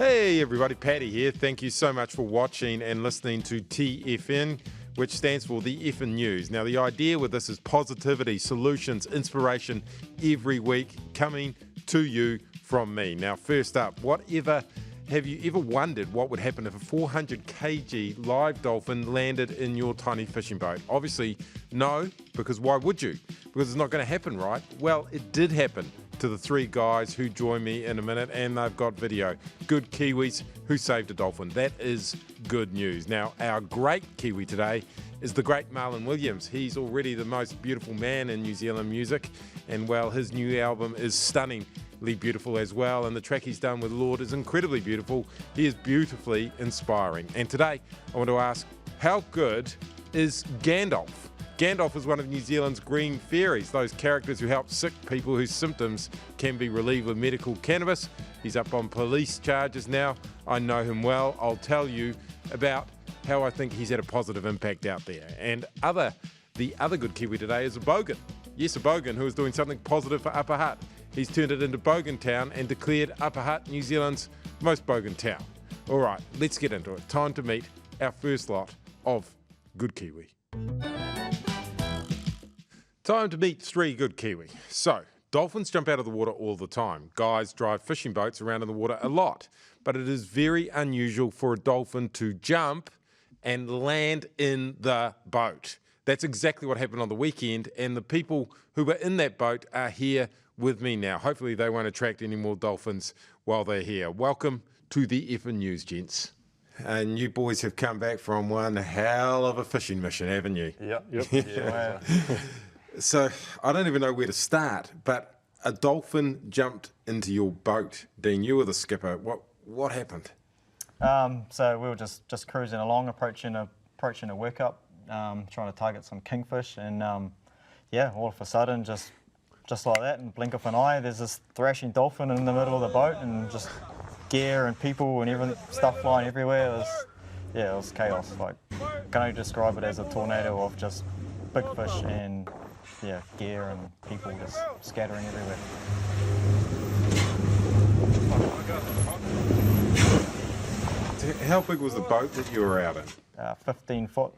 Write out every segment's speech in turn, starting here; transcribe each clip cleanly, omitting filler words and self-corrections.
Hey everybody, Paddy here. Thank you so much for watching and listening to TFN, which stands for the Effin News. Now the idea with this is positivity, solutions, inspiration every week coming to you from me. Now first up, have you ever wondered what would happen if a 400 kg live dolphin landed in your tiny fishing boat? Obviously no, because why would you? Because it's not going to happen, right? Well, it did happen to the three guys who join me in a minute, and they've got video. Good Kiwis who saved a dolphin. That is good news. Now, our great Kiwi today is the great Marlon Williams. He's already the most beautiful man in New Zealand music, and well, his new album is stunningly beautiful as well, and the track he's done with Lorde is incredibly beautiful. He is beautifully inspiring. And today, I want to ask, how good is Gandalf? Gandalf is one of New Zealand's green fairies, those characters who help sick people whose symptoms can be relieved with medical cannabis. He's up on police charges now. I know him well. I'll tell you about how I think he's had a positive impact out there. And the other good Kiwi today is a Bogan. Yes, a Bogan who is doing something positive for Upper Hutt. He's turned it into Bogan Town and declared Upper Hutt New Zealand's most Bogan town. All right, let's get into it. Time to meet our first lot of good Kiwi. Time to meet three good Kiwi. So, dolphins jump out of the water all the time. Guys drive fishing boats around in the water a lot. But it is very unusual for a dolphin to jump and land in the boat. That's exactly what happened on the weekend, and the people who were in that boat are here with me now. Hopefully they won't attract any more dolphins while they're here. Welcome to the Effin News, gents. And you boys have come back from one hell of a fishing mission, haven't you? Yep. Yeah. So, I don't even know where to start, but a dolphin jumped into your boat. Dean, you were the skipper. What happened? So we were just cruising along, approaching a workup, trying to target some kingfish, and all of a sudden, just like that, in the blink of an eye, there's this thrashing dolphin in the middle of the boat, and just gear and people and everything, stuff flying everywhere. It was chaos. Like, can I describe it as a tornado of just big fish and gear and people just scattering everywhere. How big was the boat that you were out in? 15 foot.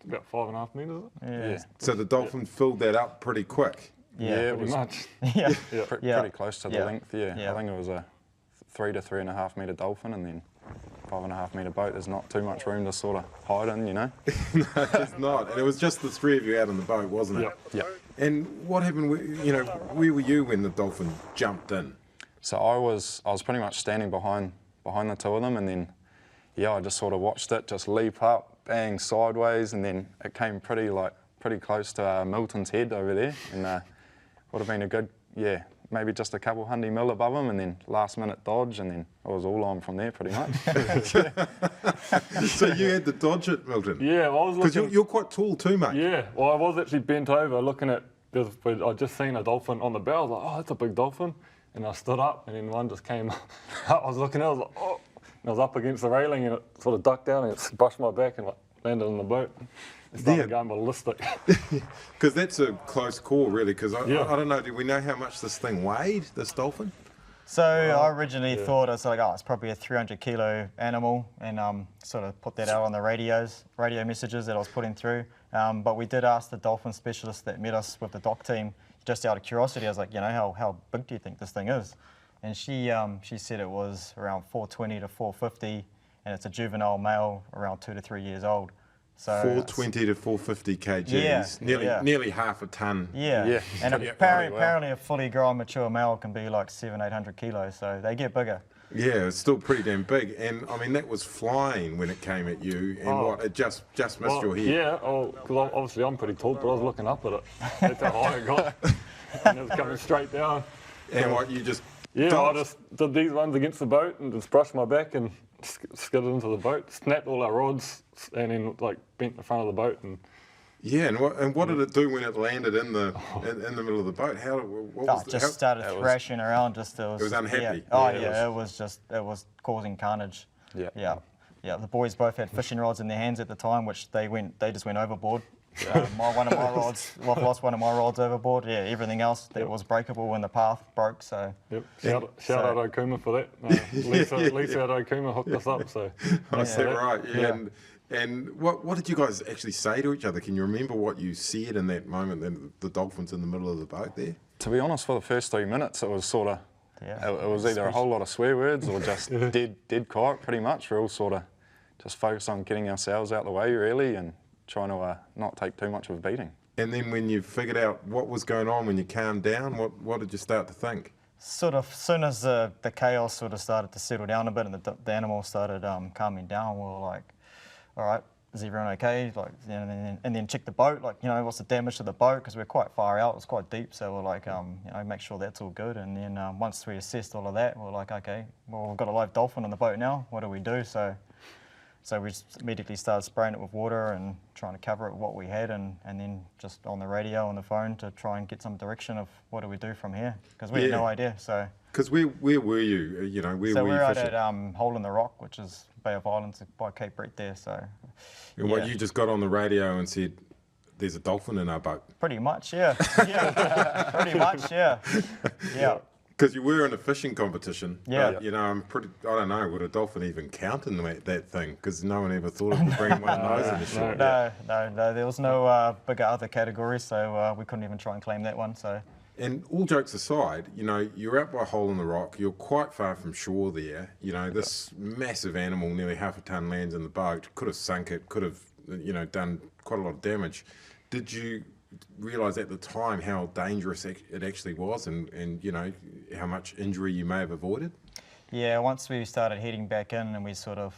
About 5.5 metres, is it? Yeah. So the dolphin filled that up pretty quick. Yeah, pretty much. Pretty close to the length, I think it was a 3 to 3.5 metre dolphin, and then 5.5 metre boat. There's not too much room to sort of hide in, you know. No, it's not. And it was just the three of you out on the boat, wasn't it? Yep. And what happened? Where were you when the dolphin jumped in? So I was pretty much standing behind the two of them, and then I just sort of watched it just leap up, bang sideways, and then it came pretty close to Milton's head over there, and would have been a good maybe just a couple 100 mil above him, and then last minute dodge, and then I was all on from there pretty much. So you had to dodge it, Milton? Yeah, well, I was looking... Because you're quite tall too, mate. Yeah, well, I was actually bent over looking at... I'd just seen a dolphin on the bow. I was like, oh, that's a big dolphin. And I stood up, and then one just came up. I was looking at it, I was like, oh. And I was up against the railing, and it sort of ducked down, and it brushed my back and landed on the boat. It started going ballistic. Because that's a close call, really, because I don't know, do we know how much this thing weighed, this dolphin? So I originally thought it was like, it's probably a 300 kilo animal, and sort of put that out on the radio messages that I was putting through. But we did ask the dolphin specialist that met us with the dock team, just out of curiosity. I was like, how big do you think this thing is? And she said it was around 420 to 450, and it's a juvenile male around 2 to 3 years old. So 420 to 450 kgs, nearly half a ton. Yeah. And apparently a fully grown mature male can be like 700-800 kilos, so they get bigger. Yeah, it's still pretty damn big, and I mean that was flying when it came at you, and it just missed your head. Yeah, because obviously I'm pretty tall, but I was looking up at it. That's how high it got, and it was coming straight down. And what you just? Yeah, I just did these ones against the boat and just brushed my back and skidded into the boat, snapped all our rods, and then bent the front of the boat. And what did it do when it landed in the middle of the boat? Started thrashing around. It was unhappy. It was causing carnage. Yeah. The boys both had fishing rods in their hands at the time, which they just went overboard. One of my rods, I've lost one of my rods overboard. Yeah, everything else that was breakable in the path broke. So Yep. Shout out Okuma for that. Lisa at Okuma hooked us up. So Is that right? Yeah. And what did you guys actually say to each other? Can you remember what you said in that moment? Then the dolphin's in the middle of the boat there. To be honest, for the first 3 minutes, it was sort of, yeah, it was either a whole lot of swear words or just dead quiet. Pretty much, we're all sort of just focused on getting ourselves out the way really, and trying to not take too much of a beating. And then when you figured out what was going on, when you calmed down, what did you start to think? Sort of, as soon as the chaos sort of started to settle down a bit and the animals started calming down, we were like, all right, is everyone okay? Like, you know, and then check the boat, like, you know, what's the damage to the boat? Because we're quite far out, it's quite deep, so we're like, you know, make sure that's all good. And then once we assessed all of that, we're like, okay, well, we've got a live dolphin on the boat now, what do we do? So we just immediately started spraying it with water and trying to cover it with what we had, and then just on the radio, on the phone, to try and get some direction of what do we do from here, because we had no idea. So because where were you? You know, where so were you we're out fishing? at Hole in the Rock, which is Bay of Islands by Cape Brett there. So And what, you just got on the radio and said, "There's a dolphin in our boat." pretty much, yeah, yeah, pretty much, yeah, yeah. Because you were in a fishing competition. Yeah. But, you know, I don't know, would a dolphin even count in that thing? Because no one ever thought of bringing one of those in the shore. No, there was no bigger other categories, so we couldn't even try and claim that one. So. And all jokes aside, you know, you're out by a hole in the rock, you're quite far from shore there. You know, this massive animal, nearly half a ton, lands in the boat, could have sunk it, could have, you know, done quite a lot of damage. Did you realise at the time how dangerous it actually was, and you know, how much injury you may have avoided? Yeah, once we started heading back in and we sort of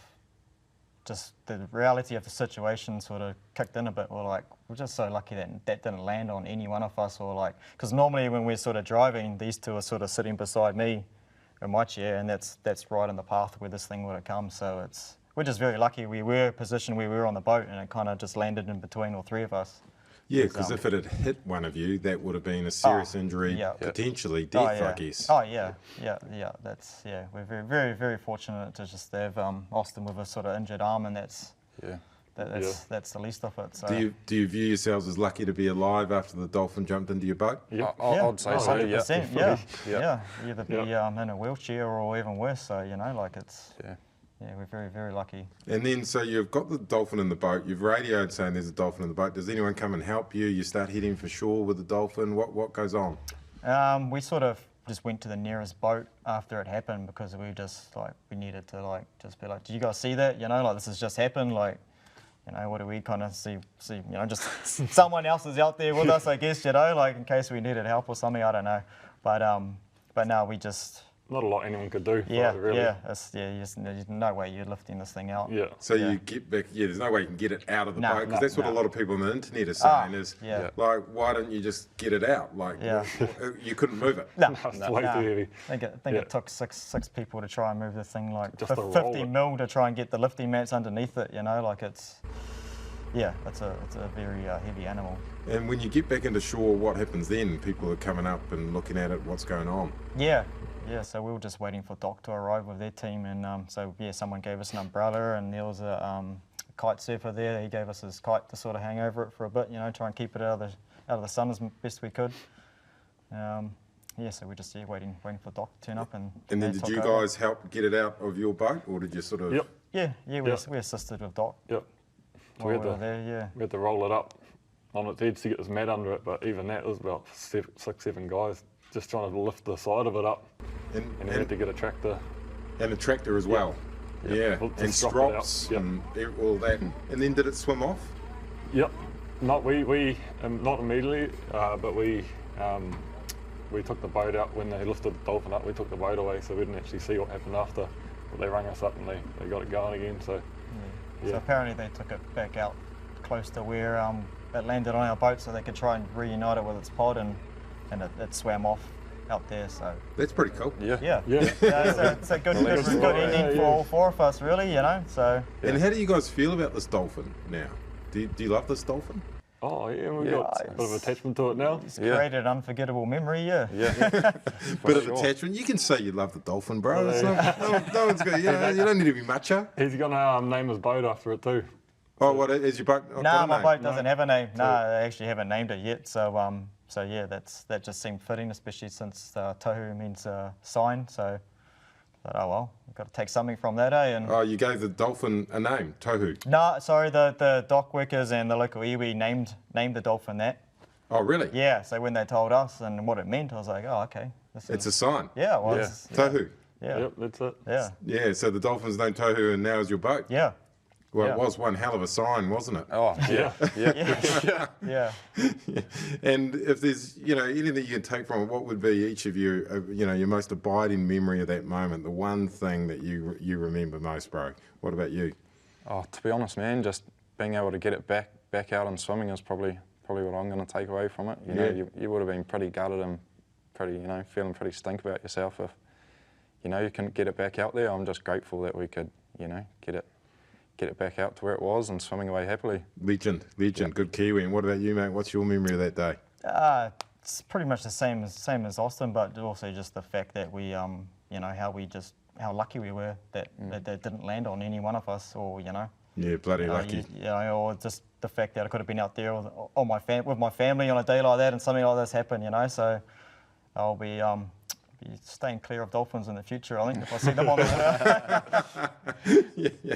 just, the reality of the situation sort of kicked in a bit. We're just so lucky that didn't land on any one of us, or like, because normally when we're sort of driving, these two are sort of sitting beside me in my chair, and that's right in the path where this thing would have come. So we're just very lucky we were positioned where we were on the boat, and it kind of just landed in between all three of us. Yeah, because if it had hit one of you, that would have been a serious injury, potentially death, I guess. Oh yeah. We're very, very, very fortunate to just have Austin with a sort of injured arm, and that's the least of it. So. Do you view yourselves as lucky to be alive after the dolphin jumped into your boat? Yeah. I'd say so. 100%, yeah. Either be in a wheelchair or even worse. So you know, like it's. Yeah, we're very, very lucky. And then, so you've got the dolphin in the boat. You've radioed saying there's a dolphin in the boat. Does anyone come and help you? You start heading for shore with the dolphin. What goes on? We sort of just went to the nearest boat after it happened, because we just we needed to just be like, do you guys see that? You know, like this has just happened. Like, you know, what do we kind of see? You know, just someone else is out there with us, I guess. You know, like in case we needed help or something. I don't know. But now we just. Not a lot anyone could do. Really. There's no way you're lifting this thing out. Yeah. So you get back. Yeah, there's no way you can get it out of the boat, because that's what a lot of people on the internet are saying is like, why don't you just get it out? Like, you couldn't move it. No, it's way too heavy. I think it took six people to try and move the thing, like just 50 mil to try and get the lifting mats underneath it. You know, like it's a very heavy animal. And when you get back into shore, what happens then? People are coming up and looking at it. What's going on? Yeah, so we were just waiting for Doc to arrive with their team, and someone gave us an umbrella, and there was a kite surfer there. He gave us his kite to sort of hang over it for a bit, you know, try and keep it out of the sun as best we could. So we're just waiting for Doc to turn up, and then did you guys help get it out of your boat, or did you sort of? We assisted with Doc. Yep. We had to roll it up on its edge to get this mat under it, but even that was about 6-7 guys just trying to lift the side of it up, and we had to get a tractor. And a tractor as well. Yeah, and strops and all that. And then did it swim off? Yep. Not immediately, but we took the boat out when they lifted the dolphin up. We took the boat away, so we didn't actually see what happened after. But they rang us up and they got it going again. So So apparently they took it back out close to where it landed on our boat, so they could try and reunite it with its pod, and it swam off out there. So that's pretty cool. Yeah. It's a good ending for all four of us, really. You know. So. And how do you guys feel about this dolphin now? Do you love this dolphin? Oh yeah, we've got a bit of attachment to it now. It's created an unforgettable memory. Yeah. Bit of attachment. You can say you love the dolphin, bro. No one's got. You don't need to be macho. He's gonna name his boat after it too. Oh, what is your boat? No, my boat doesn't have a name. No, they actually haven't named it yet. So yeah, that just seemed fitting, especially since tohu means sign. So I thought, oh well, we've got to take something from that, eh? And Oh, you gave the dolphin a name, tohu. no, sorry, the dock workers and the local iwi named the dolphin that. Oh, really? Yeah. So when they told us and what it meant, I was like, oh, okay. It's a sign. Yeah, it was. Tohu. Yeah. Yep, that's it. Yeah. Yeah, so the dolphin's named Tohu and now is your boat. Yeah. Well, Yeah. it was one hell of a sign, wasn't it? Oh, yeah, yeah. Yeah. And if there's, anything you can take from it, what would be each of you, your most abiding memory of that moment, the one thing that you remember most, bro? What about you? Oh, to be honest, man, just being able to get it back out and swimming is probably what I'm going to take away from it. You know, you would have been pretty gutted and pretty, feeling pretty stink about yourself if, you couldn't get it back out there. I'm just grateful that we could, get it back out to where it was and swimming away happily. Legend, good Kiwi. And what about you, mate? What's your memory of that day? It's pretty much the same as Austin, but also just the fact that we, how lucky we were that didn't land on any one of us, or Yeah, bloody lucky. or just the fact that I could have been out there with my family on a day like that, and something like this happened, So I'll be staying clear of dolphins in the future, I think, if I see them on the Yeah.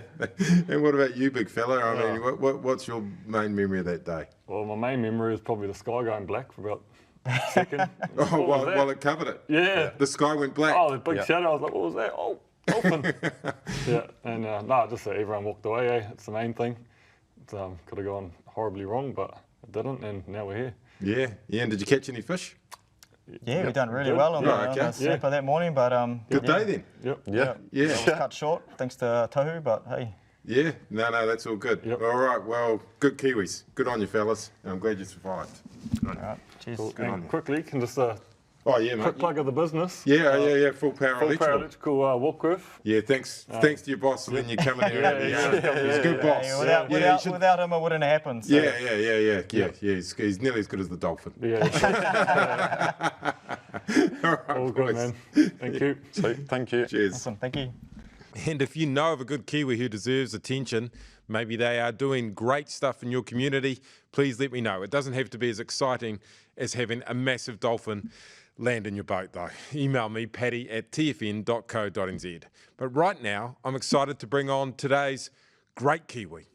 And what about you, big fella? I mean, what's your main memory of that day? Well, my main memory is probably the sky going black for about a second. Oh, What was that? while it covered it. Yeah. The sky went black. Oh, the big shadow. I was like, what was that? Oh, dolphin. Yeah, and just that everyone walked away, eh? It's the main thing. It could have gone horribly wrong, but it didn't, and now we're here. Yeah. And did you catch any fish? Yeah, we've done really Good. well on Right, the snapper that morning, but Good day then. Yep. Yeah. it was cut short thanks to tohu, but hey. Yeah, no, that's all good. Yep. All right, well, good Kiwis. Good on you, fellas. I'm glad you survived. All right, cheers. Cool. on you. And quickly, can just Oh, yeah, mate. quick plug of the business. Yeah, full power Full electrical. power electrical walk with. Yeah, thanks to your boss for letting you come in here. He's a good boss. Yeah, without him, it wouldn't have happened. So. Yeah. He's nearly as good as the dolphin. Yeah. All right, All boys. good, man. Thank you. So, thank you. Cheers. Awesome, thank you. And if you know of a good Kiwi who deserves attention, maybe they are doing great stuff in your community, please let me know. It doesn't have to be as exciting as having a massive dolphin land in your boat, though. Email me, paddy@tfn.co.nz. But right now, I'm excited to bring on today's great Kiwi.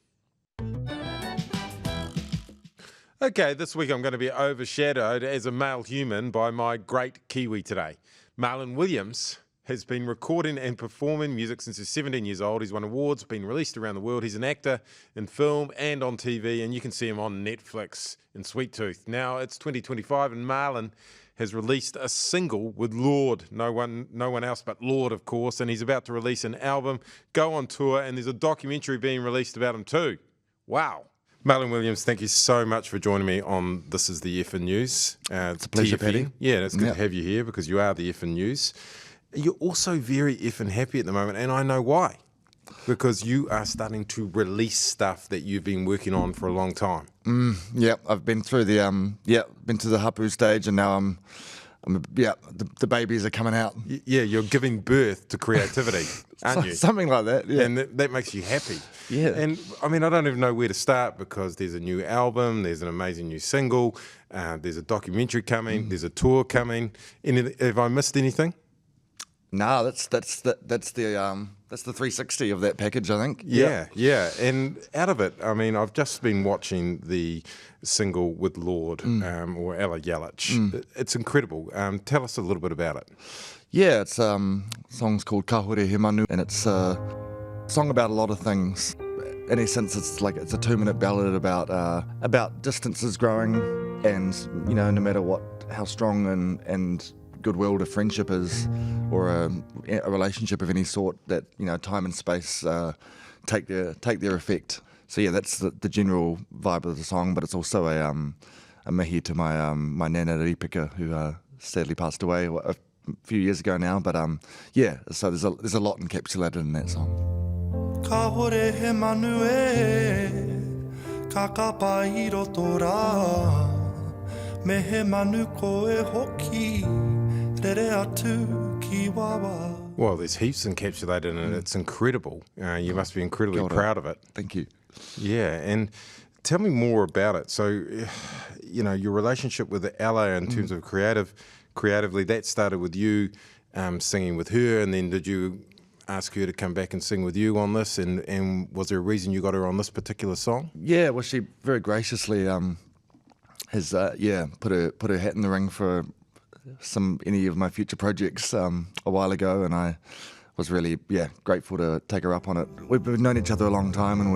Okay, this week I'm going to be overshadowed as a male human by my great Kiwi today. Marlon Williams has been recording and performing music since he's 17 years old. He's won awards, been released around the world. He's an actor in film and on TV, and you can see him on Netflix in Sweet Tooth. Now it's 2025, and Marlon has released a single with Lorde, no one else but Lorde, of course, and he's about to release an album, go on tour, and there's a documentary being released about him too. Wow. Marlon Williams, thank you so much for joining me on This Is the Effin' News. It's a pleasure, TFN. Paddy. Yeah, it's good Yeah. to have you here because you are the Effin' News. You're also very effing happy at the moment, and I know why. Because you are starting to release stuff that you've been working on for a long time. Yeah, I've been through the been to the hapu stage, and now the babies are coming out. Yeah, you're giving birth to creativity, aren't you? Something like that. Yeah. And that makes you happy. Yeah. And I mean, I don't even know where to start because there's a new album, there's an amazing new single, there's a documentary coming, there's a tour coming. Have I missed anything? No, that's the 360 of that package, I think. Yeah. And out of it, I mean, I've just been watching the single with Lorde or Ella Yelich. It's incredible. Tell us a little bit about it. Yeah, it's song's called Kāhore He Manu, and it's a song about a lot of things. In essence, it's a 2-minute ballad about distances growing, and no matter how strong and goodwill a friendship is, or a relationship of any sort, that time and space take their effect. So yeah, that's the general vibe of the song. But it's also a mihi to my nana Ripika, who sadly passed away a few years ago now. But so there's a lot encapsulated in that song. Kāhore He Manu E, ka kapa I roto rā, me he manu koe hoki, rere atu ki wawa. Well, there's heaps encapsulated in it. It's incredible. You must be incredibly Kia ora. proud of it. Thank you. Yeah, and tell me more about it. So, your relationship with Ella in terms of creatively, that started with you singing with her, and then did you ask her to come back and sing with you on this? And was there a reason you got her on this particular song? Yeah, well, she very graciously has put her hat in the ring for any of my future projects a while ago, and I was really grateful to take her up on it. We've known each other a long time, and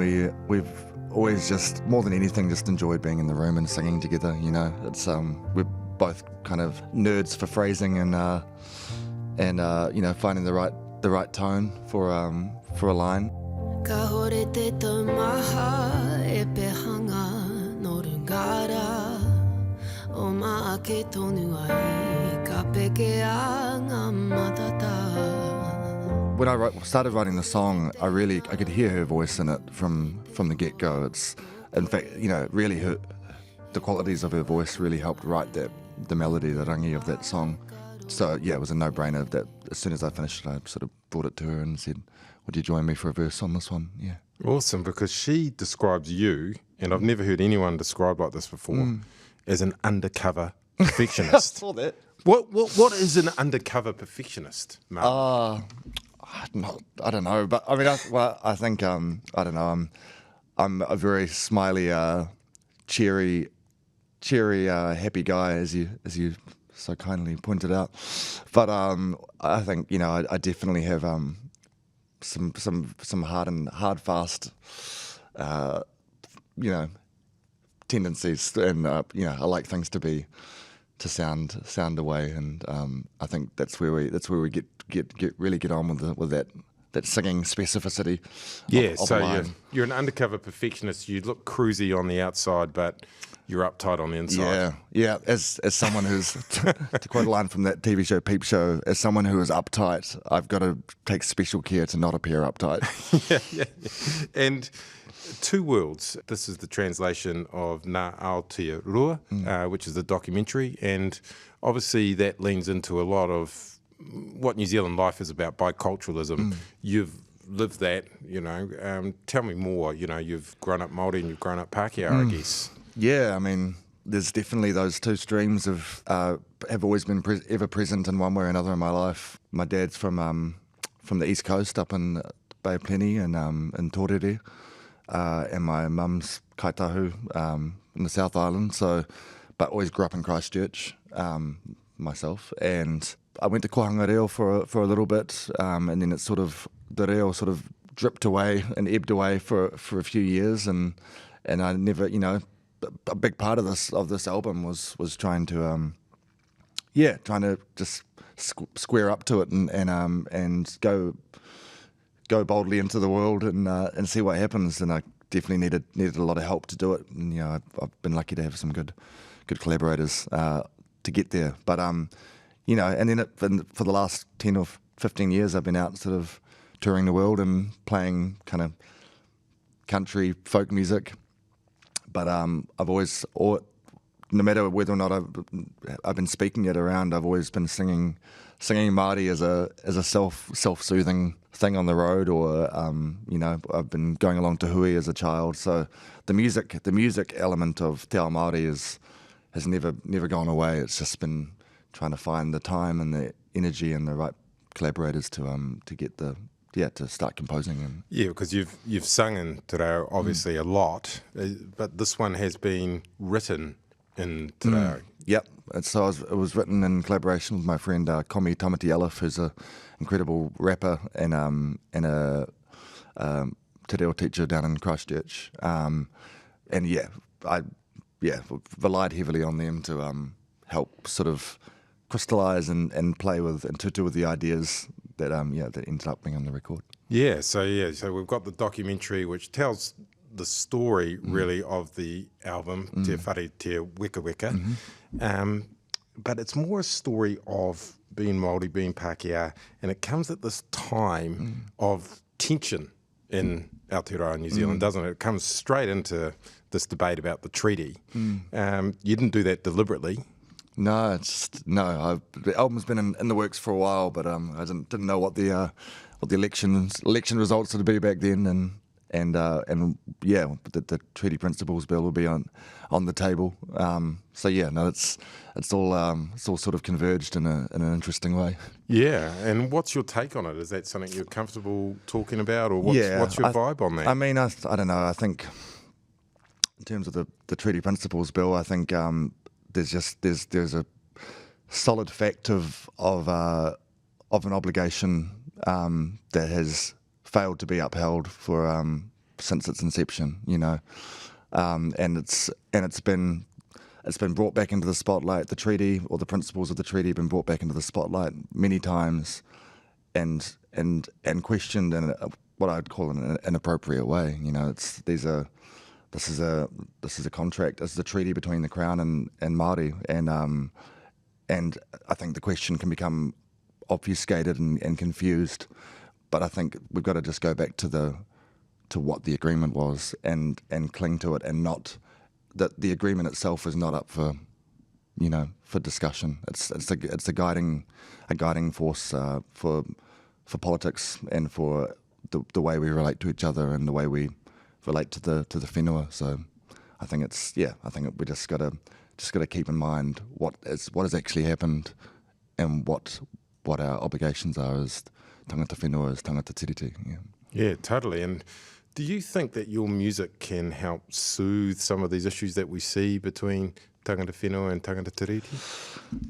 we've always just, more than anything, just enjoyed being in the room and singing together. It's we're both kind of nerds for phrasing and finding the right tone for a line. Kāhore te taumaha e pehanga no rungara o maake tonu ai ka peke a ngā matata. When I started writing the song, I could hear her voice in it from the get-go. It's, in fact, really the qualities of her voice really helped write the melody, the rangi of that song. So yeah, it was a no-brainer that as soon as I finished it, I sort of brought it to her and said, would you join me for a verse on this one? Yeah. Awesome, because she describes you, and I've never heard anyone describe like this before, as an undercover perfectionist. I saw that. What is an undercover perfectionist, Mark? I don't know, but I mean, I think I don't know. I'm a very smiley, cheery, happy guy, as you so kindly pointed out. But I think I definitely have some hard fast tendencies, and I like things to sound away, and I think that's where we get on with that singing specificity. Yeah, of so you're an undercover perfectionist. You look cruisy on the outside, but you're uptight on the inside. Yeah. As someone who's, to quote a line from that TV show Peep Show, as someone who is uptight, I've got to take special care to not appear uptight. yeah. And Two Worlds. This is the translation of Ngā Aotearoa, which is the documentary, and obviously that leans into a lot of what New Zealand life is about, biculturalism. You've lived that, tell me more. You've grown up Māori and you've grown up Pākehā, I guess. Yeah, I mean, there's definitely those two streams of have always been ever present in one way or another in my life. My dad's from the East Coast, up in Bay of Plenty and in Tōrere, and my mum's kaitahu in the South Island. But always grew up in Christchurch myself, and I went to Kohanga Reo for a little bit, and then the reo sort of dripped away and ebbed away for a few years, and I never, a big part of this album was trying to just square up to it and go boldly into the world and see what happens. And I definitely needed a lot of help to do it. And I've been lucky to have some good collaborators to get there. But and then for the last 10 or 15 years, I've been out sort of touring the world and playing kind of country folk music. But I've always, no matter whether or not I've been speaking it around, I've always been singing Māori as a self-soothing thing on the road, or I've been going along to hui as a child. So the music element of Te Ao Māori has never gone away. It's just been trying to find the time and the energy and the right collaborators to get to start composing. Yeah, because you've sung in Te Reo obviously a lot, but this one has been written in Te Reo. Yep. So it was written in collaboration with my friend Komi Tamati-Elif, who's an incredible rapper and a Te Reo teacher down in Christchurch. I relied heavily on them to help sort of crystallise and play with and tutu with the ideas that ended up being on the record. So we've got the documentary which tells the story really of the album, Te Whare Te Weka Weka, but it's more a story of being Māori, being Pākehā, and it comes at this time of tension in Aotearoa, New Zealand, doesn't it? It comes straight into this debate about the treaty. You didn't do that deliberately. No, the album's been in the works for a while, but I didn't know what the election results would be back then, yeah, the treaty principles bill will be on the table. So yeah, no, it's all sort of converged in an interesting way. Yeah, and what's your take on it? Is that something you're comfortable talking about, or what's your vibe on that? I mean, I don't know. I think in terms of the treaty principles bill, I think there's a solid fact of an obligation that has failed to be upheld for since its inception, you know, and it's been brought back into the spotlight. The treaty, or the principles of the treaty, have been brought back into the spotlight many times, and questioned in what I'd call an inappropriate way. You know, this is a contract. This is a treaty between the Crown and Māori, and I think the question can become obfuscated and confused. But I think we've got to just go back to what the agreement was and cling to it, and not that the agreement itself is not up for discussion. It's a guiding force for politics and for the way we relate to each other and the way we relate to the whenua. So I think we just got to keep in mind what has actually happened and what our obligations are as tangata whenua, as tangata tiriti. Yeah, totally. And do you think that your music can help soothe some of these issues that we see between tangata whenua and tangata tiriti?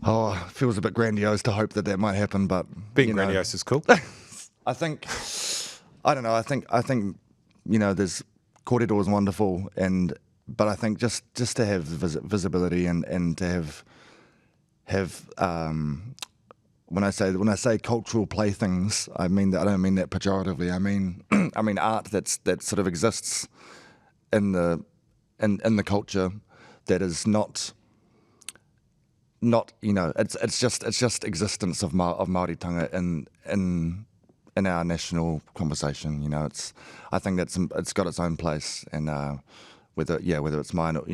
Oh, it feels a bit grandiose to hope that might happen, but being grandiose is cool. I don't know. I think there's kōrero is wonderful, but I think just to have visibility and to have when I say cultural playthings, I mean that. I don't mean that pejoratively. I mean art that sort of exists in the culture that is not it's just existence of Māoritanga in our national conversation. You know, I think it's got its own place, and whether it's mine or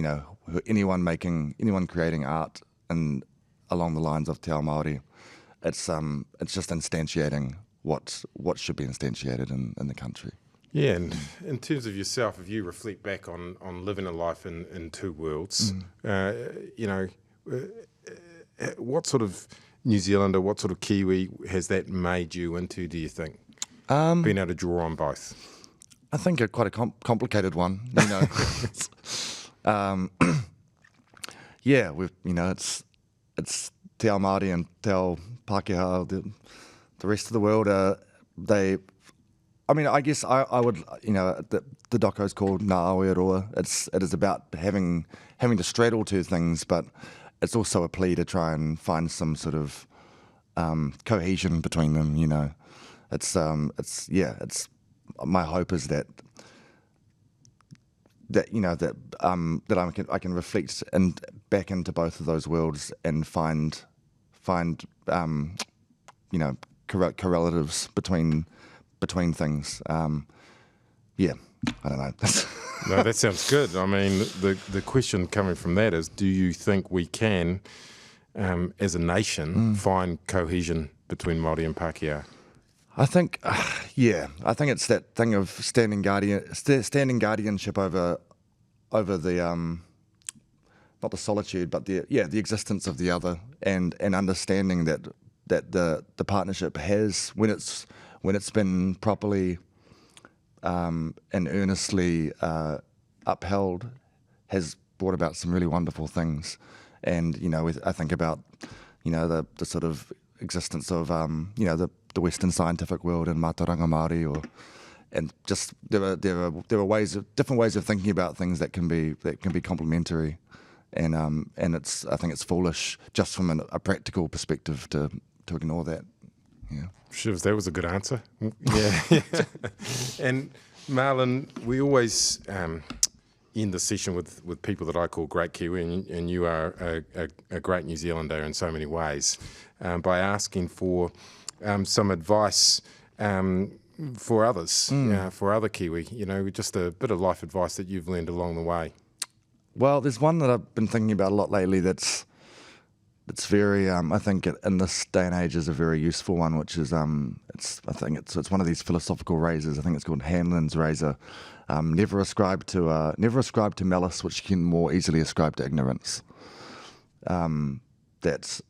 anyone creating art and along the lines of Te Ao Māori, it's just instantiating what should be instantiated in the country. Yeah, and in terms of yourself, if you reflect back on living a life in two worlds, what sort of New Zealander, what sort of Kiwi has that made you into, do you think? Being able to draw on both? I think quite a complicated one, you know. Yeah, it's Te Ao Māori and Te Ao Pākehā. The rest of the world, I guess I would, the doco's called Ngā Aotearoa. It is about having to straddle two things, but it's also a plea to try and find some sort of cohesion between them. You know, it's my hope is that I can reflect and back into both of those worlds and find correlatives between things. I don't know. No, that sounds good. I mean, the question coming from that is, do you think we can, as a nation, find cohesion between Māori and Pākehā? I think, I think it's that thing of standing guardianship over the not the solitude, but the existence of the other, and understanding that the partnership has, when it's been properly and earnestly upheld, has brought about some really wonderful things. And I think about the sort of existence of the Western scientific world and Mātauranga Māori, and just there are different ways of thinking about things that can be complementary, and I think it's foolish just from a practical perspective to ignore that. Yeah. Shivs, that was a good answer. Yeah. And Marlon, we always end the session with people that I call great Kiwi, and you are a great New Zealander in so many ways, by asking for some advice for others, for other Kiwi, just a bit of life advice that you've learned along the way. Well, there's one that I've been thinking about a lot lately that's it's very, I think in this day and age is a very useful one, which is, I think it's one of these philosophical razors. I think it's called Hanlon's razor. Never ascribe to malice, which you can more easily ascribe to ignorance. That's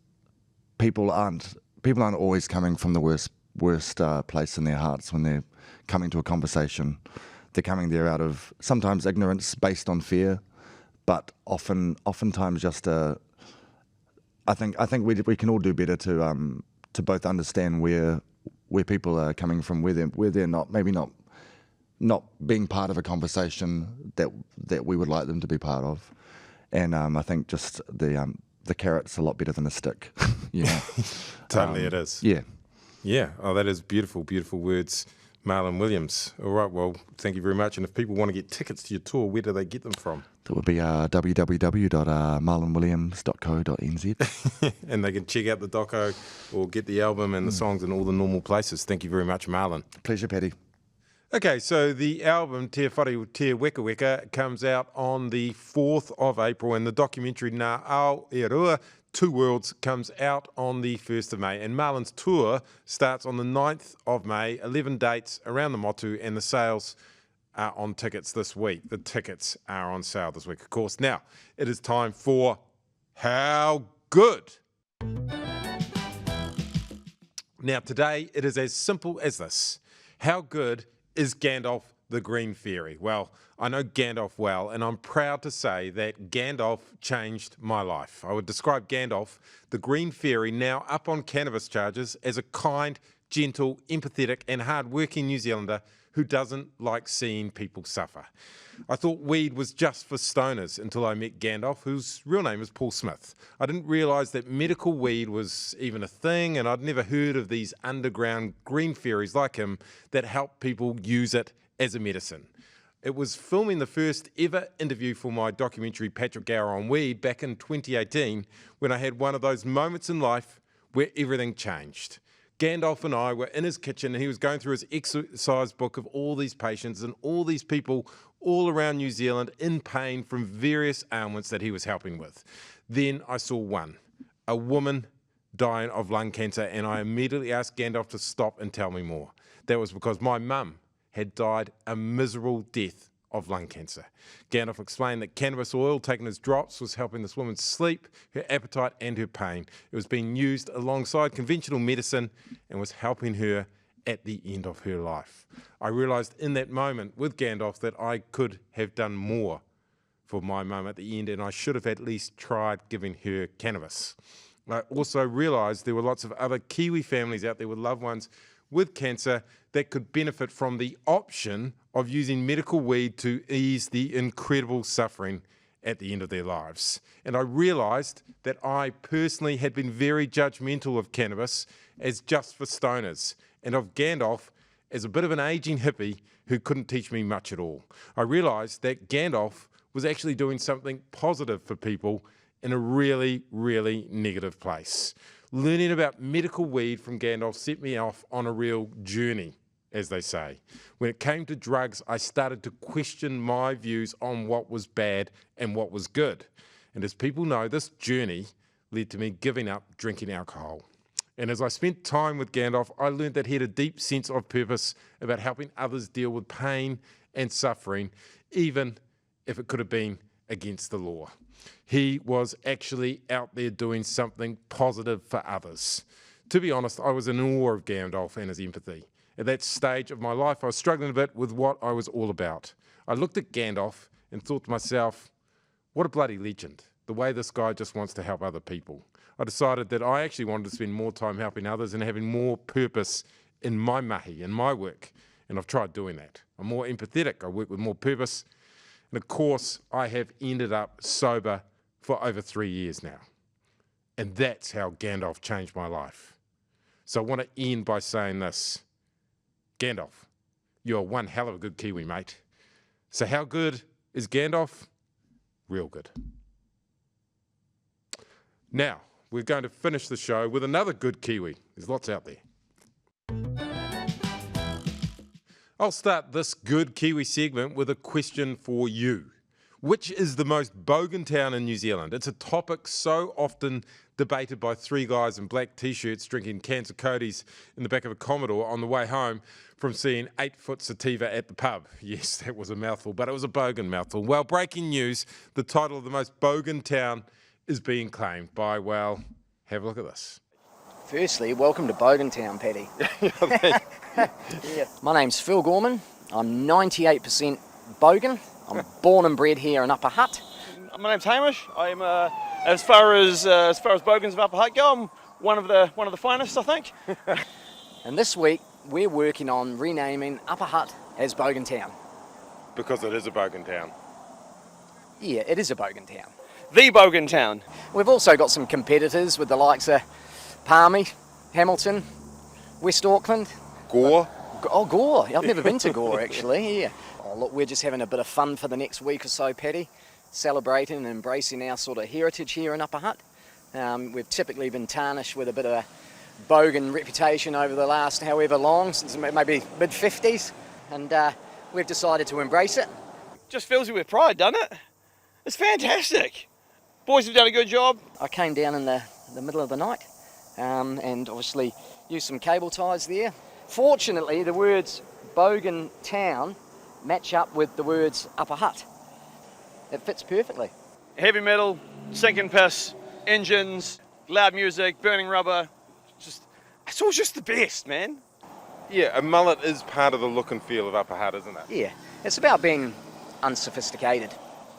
people aren't always coming from the worst place in their hearts when they're coming to a conversation. They're coming there out of sometimes ignorance based on fear, but oftentimes just I think we can all do better to both understand where people are coming from, where they're not being part of a conversation that we would like them to be part of, and I think just the carrot's a lot better than the stick. Totally, it is. Yeah. Oh, that is beautiful, beautiful words, Marlon Williams. All right, well, thank you very much. And if people want to get tickets to your tour, where do they get them from? That would be www.marlonwilliams.co.nz. And they can check out the doco or get the album and the songs in all the normal places. Thank you very much, Marlon. Pleasure, Paddy. Okay, so the album Te Whare o Te Weka Weka comes out on the 4th of April, and the documentary Ngā Ao E Rua, Two Worlds, comes out on the 1st of May. And Marlon's tour starts on the 9th of May, 11 dates around the Motu, and the sales are on tickets this week. The tickets are on sale this week, of course. Now, it is time for How Good? Now, today, it is as simple as this. How good is Gandalf the Green Fairy? Well, I know Gandalf well, and I'm proud to say that Gandalf changed my life. I would describe Gandalf, the Green Fairy, now up on cannabis charges, as a kind, gentle, empathetic and hard-working New Zealander who doesn't like seeing people suffer. I thought weed was just for stoners until I met Gandalf, whose real name is Paul Smith. I didn't realise that medical weed was even a thing, and I'd never heard of these underground green fairies like him that help people use it as a medicine. It was filming the first ever interview for my documentary Patrick Gower on Weed back in 2018 when I had one of those moments in life where everything changed. Gandalf and I were in his kitchen, and he was going through his exercise book of all these patients and all these people all around New Zealand in pain from various ailments that he was helping with. Then I saw one, a woman dying of lung cancer, and I immediately asked Gandalf to stop and tell me more. That was because my mum had died a miserable death of lung cancer. Gandalf explained that cannabis oil taken as drops was helping this woman's sleep, her appetite and her pain. It was being used alongside conventional medicine and was helping her at the end of her life. I realised in that moment with Gandalf that I could have done more for my mum at the end, and I should have at least tried giving her cannabis. I also realised there were lots of other Kiwi families out there with loved ones with cancer that could benefit from the option of using medical weed to ease the incredible suffering at the end of their lives. And I realised that I personally had been very judgmental of cannabis as just for stoners, and of Gandalf as a bit of an ageing hippie who couldn't teach me much at all. I realised that Gandalf was actually doing something positive for people in a really, really negative place. Learning about medical weed from Gandalf set me off on a real journey, as they say. When it came to drugs, I started to question my views on what was bad and what was good. And as people know, this journey led to me giving up drinking alcohol. And as I spent time with Gandalf, I learned that he had a deep sense of purpose about helping others deal with pain and suffering, even if it could have been against the law. He was actually out there doing something positive for others. To be honest, I was in awe of Gandalf and his empathy. At that stage of my life, I was struggling a bit with what I was all about. I looked at Gandalf and thought to myself, what a bloody legend, the way this guy just wants to help other people. I decided that I actually wanted to spend more time helping others and having more purpose in my mahi, in my work, and I've tried doing that. I'm more empathetic, I work with more purpose, and of course, I have ended up sober for over 3 years now. And that's how Gandalf changed my life. So I want to end by saying this. Gandalf, you're one hell of a good Kiwi, mate. So how good is Gandalf? Real good. Now, we're going to finish the show with another good Kiwi. There's lots out there. I'll start this good Kiwi segment with a question for you. Which is the most Bogan town in New Zealand? It's a topic so often debated by three guys in black t-shirts drinking cans of Cody's in the back of a Commodore on the way home from seeing 8-foot sativa at the pub. Yes, that was a mouthful, but it was a Bogan mouthful. Well, breaking news, the title of the most Bogan town is being claimed by, well, have a look at this. Firstly, welcome to Bogan Town, Paddy. My name's Phil Gorman. I'm 98% Bogan. I'm born and bred here in Upper Hutt. My name's Hamish. I'm as far as Bogans of Upper Hutt go, I'm one of the finest, I think. And this week we're working on renaming Upper Hutt as Bogan Town. Because it is a Bogan town. Yeah, it is a Bogan Town. The Bogan Town. We've also got some competitors with the likes of Palmy, Hamilton, West Auckland. Gore. Oh, Gore. I've never been to Gore, actually. Yeah. Oh, look, we're just having a bit of fun for the next week or so, Paddy. Celebrating and embracing our sort of heritage here in Upper Hutt. We've typically been tarnished with a bit of a Bogan reputation over the last however long, since maybe mid-50s. And we've decided to embrace it. Just fills you with pride, doesn't it? It's fantastic. Boys have done a good job. I came down in the middle of the night and obviously used some cable ties there. Fortunately, the words Bogan Town match up with the words Upper Hutt. It fits perfectly. Heavy metal, sinking piss, engines, loud music, burning rubber. It's all just the best, man. Yeah, a mullet is part of the look and feel of Upper Hutt, isn't it? Yeah, it's about being unsophisticated,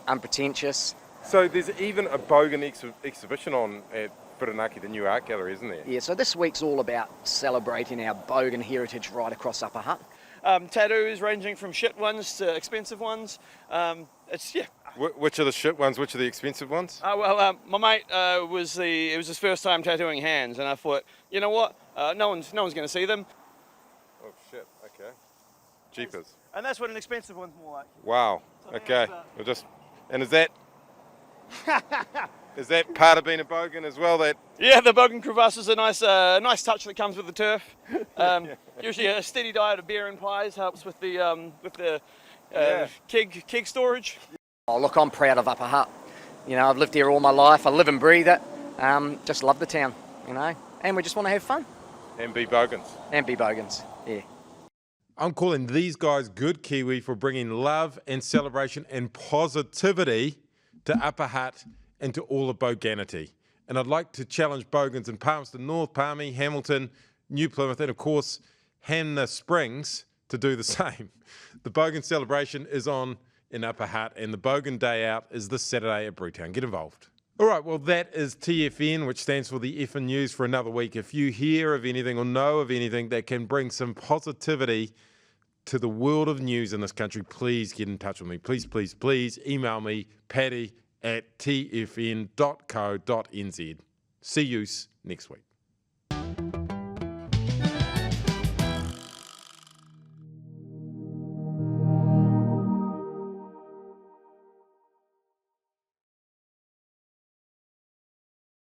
unpretentious. So there's even a Bogan exhibition on at Whirinaki, the new art gallery, isn't there? Yeah, so this week's all about celebrating our Bogan heritage right across Upper Hutt. Tattoos ranging from shit ones to expensive ones. Which are the shit ones? Which are the expensive ones? My mate it was his first time tattooing hands, and I thought, you know what? No one's going to see them. Oh shit! Okay. Jeepers. And that's what an expensive one's more like. Wow. So Okay. And is that part of being a Bogan as well? That Yeah, the Bogan crevasse is a nice touch that comes with the turf. Usually a steady diet of beer and pies helps with the keg storage. Oh, look, I'm proud of Upper Hutt. You know, I've lived here all my life. I live and breathe it. Just love the town, you know. And we just want to have fun. and be Bogans. And be Bogans, yeah. I'm calling these guys good Kiwi for bringing love and celebration and positivity to Upper Hutt and to all of Boganity. And I'd like to challenge Bogans in Palmerston North, Palmy, Hamilton, New Plymouth, and of course, Hanna Springs to do the same. The Bogan celebration is on in Upper Hutt, and the Bogan Day Out is this Saturday at Brewtown. Get involved. All right, well, that is TFN, which stands for the Effin' News, for another week. If you hear of anything or know of anything that can bring some positivity to the world of news in this country, please get in touch with me. Please, please, please email me, paddy@tfn.co.nz. See you next week.